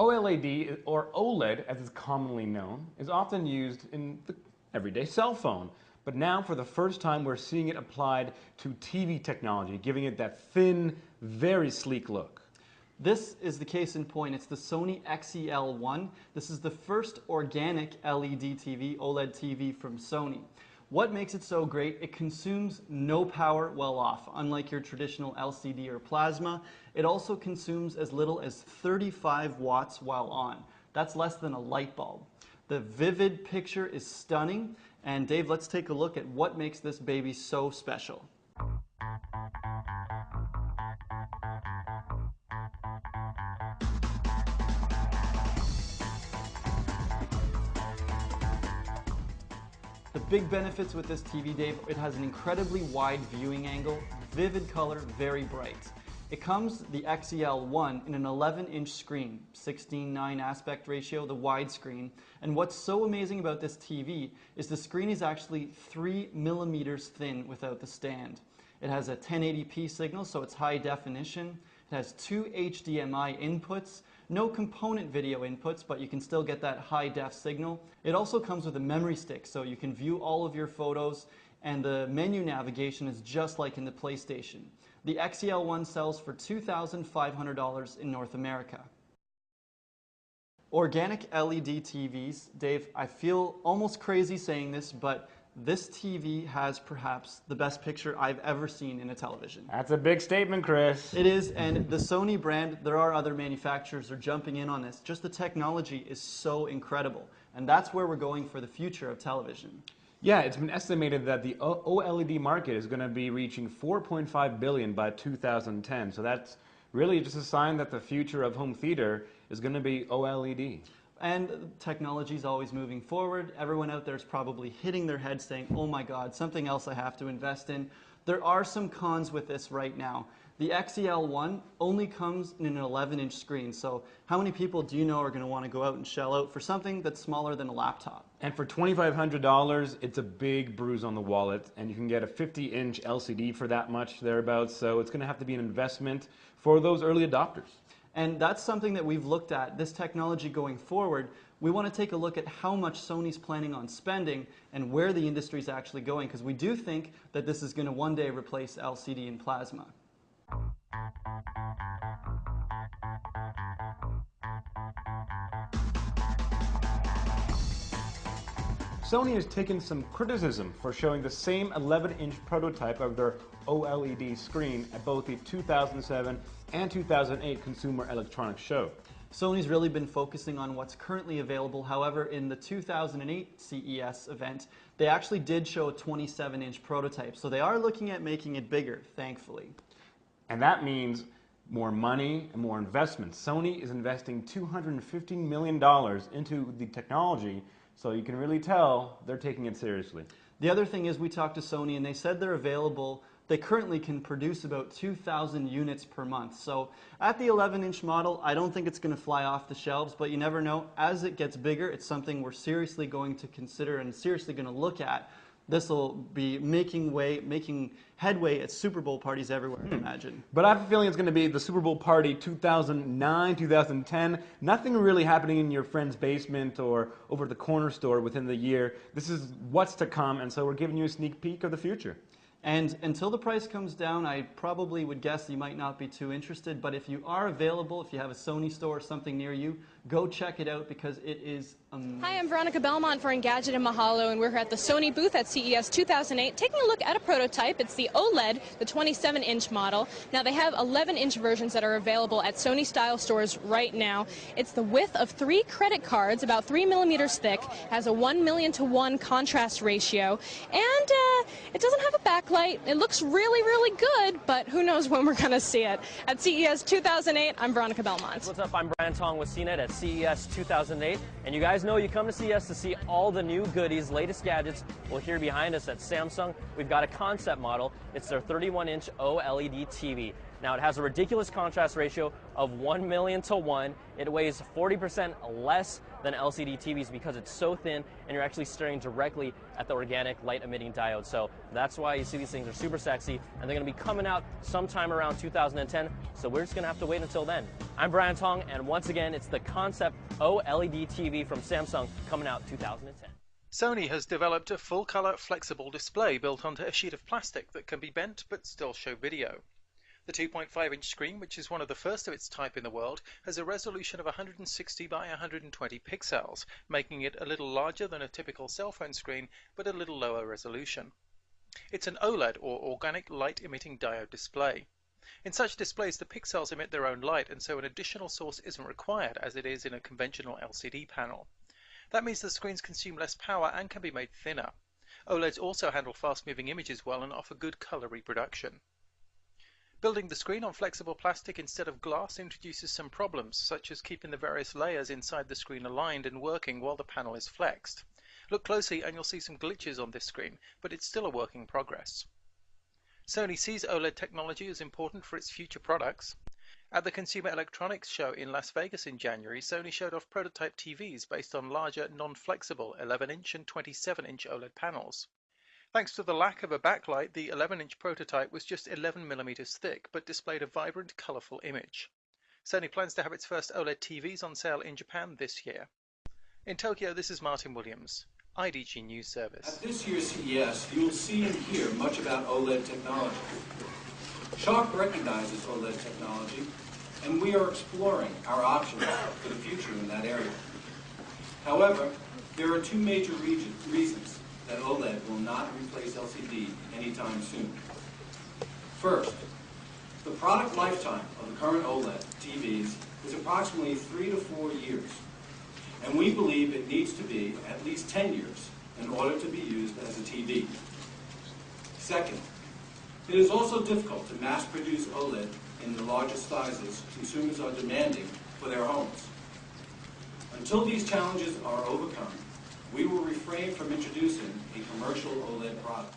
OLED, or OLED as it's commonly known, is often used in the everyday cell phone. But now, for the first time, we're seeing it applied to TV technology, giving it that thin, very sleek look. This is the case in point. It's the Sony XEL1. This is the first organic LED TV, OLED TV from Sony. What makes it so great? It consumes no power while off. Unlike your traditional LCD or plasma, it also consumes as little as 35 watts while on. That's less than a light bulb. The vivid picture is stunning. And Dave, let's take a look at what makes this baby so special. The big benefits with this TV, Dave, it has an incredibly wide viewing angle, vivid color, very bright. It comes, the XEL1, in an 11-inch screen, 16:9 aspect ratio, the widescreen. And what's so amazing about this TV is the screen is actually 3 millimeters thin without the stand. It has a 1080p signal, so it's high definition. It has 2 HDMI inputs, no component video inputs, but you can still get that high def signal. It also comes with a memory stick, so you can view all of your photos, and the menu navigation is just like in the PlayStation. The XEL1 sells for $2,500 in North America. Organic LED TVs, Dave, I feel almost crazy saying this, but this TV has perhaps the best picture I've ever seen in a television. That's a big statement, Chris. It is, and the Sony brand, there are other manufacturers that are jumping in on this. Just the technology is so incredible, and that's where we're going for the future of television. Yeah, it's been estimated that the OLED market is going to be reaching $4.5 billion by 2010. So that's really just a sign that the future of home theater is going to be OLED. And technology is always moving forward. Everyone out there is probably hitting their head saying, oh my God, something else I have to invest in. There are some cons with this right now. The XEL1 only comes in an 11-inch screen, so how many people do you know are going to want to go out and shell out for something that's smaller than a laptop? And for $2,500, it's a big bruise on the wallet, and you can get a 50-inch LCD for that much, thereabouts, so it's going to have to be an investment for those early adopters. And that's something that we've looked at, this technology going forward. We want to take a look at how much Sony's planning on spending and where the industry is actually going, because we do think that this is going to one day replace LCD and plasma. Sony has taken some criticism for showing the same 11-inch prototype of their OLED screen at both the 2007 and 2008 Consumer Electronics Show. Sony's really been focusing on what's currently available. However, in the 2008 CES event, they actually did show a 27-inch prototype. So they are looking at making it bigger, thankfully. And that means more money and more investment. Sony is investing $250 million into the technology, so you can really tell they're taking it seriously. The other thing is, we talked to Sony and they said they're available. They currently can produce about 2,000 units per month. So at the 11-inch model, I don't think it's going to fly off the shelves, but you never know. As it gets bigger, it's something we're seriously going to consider and seriously going to look at. This will be making headway at Super Bowl parties everywhere, I imagine. But I have a feeling it's going to be the Super Bowl party 2009, 2010. Nothing really happening in your friend's basement or over at the corner store within the year. This is what's to come, and so we're giving you a sneak peek of the future. And until the price comes down, I probably would guess you might not be too interested, but if you are available, if you have a Sony store or something near you, go check it out because it is amazing. Hi, I'm Veronica Belmont for Engadget in Mahalo, and we're here at the Sony booth at CES 2008 taking a look at a prototype. It's the OLED, the 27-inch model. Now, they have 11-inch versions that are available at Sony style stores right now. It's the width of 3 credit cards, about 3 millimeters thick, has a 1,000,000 to 1 contrast ratio, and it doesn't have a backlight. It looks really, really good, but who knows when we're going to see it. At CES 2008, I'm Veronica Belmont. What's up? I'm Brian Tong with CNET at CES 2008, and you guys know you come to CES to see all the new goodies, latest gadgets. Well, here behind us at Samsung, we've got a concept model. It's their 31-inch OLED TV. Now, it has a ridiculous contrast ratio of 1 million to 1. It weighs 40% less than LCD TVs because it's so thin, and you're actually staring directly at the organic light-emitting diode. So that's why you see these things are super sexy, and they're going to be coming out sometime around 2010, so we're just going to have to wait until then. I'm Brian Tong, and once again, it's the Concept OLED TV from Samsung coming out 2010. Sony has developed a full-color flexible display built onto a sheet of plastic that can be bent but still show video. The 2.5-inch screen, which is one of the first of its type in the world, has a resolution of 160 by 120 pixels, making it a little larger than a typical cell phone screen, but a little lower resolution. It's an OLED, or organic light-emitting diode display. In such displays, the pixels emit their own light, and so an additional source isn't required, as it is in a conventional LCD panel. That means the screens consume less power and can be made thinner. OLEDs also handle fast-moving images well and offer good color reproduction. Building the screen on flexible plastic instead of glass introduces some problems, such as keeping the various layers inside the screen aligned and working while the panel is flexed. Look closely and you'll see some glitches on this screen, but it's still a work in progress. Sony sees OLED technology as important for its future products. At the Consumer Electronics Show in Las Vegas in January, Sony showed off prototype TVs based on larger, non-flexible 11-inch and 27-inch OLED panels. Thanks to the lack of a backlight, the 11-inch prototype was just 11 millimeters thick, but displayed a vibrant, colorful image. Sony plans to have its first OLED TVs on sale in Japan this year. In Tokyo, this is Martin Williams, IDG News Service. At this year's CES, you will see and hear much about OLED technology. Sharp recognizes OLED technology, and we are exploring our options for the future in that area. However, there are two major reasons that OLED will not replace LCD anytime soon. First, the product lifetime of the current OLED TVs is approximately 3 to 4 years, and we believe it needs to be at least 10 years in order to be used as a TV. Second, it is also difficult to mass produce OLED in the largest sizes consumers are demanding for their homes. Until these challenges are overcome, we will refrain from introducing a commercial OLED product.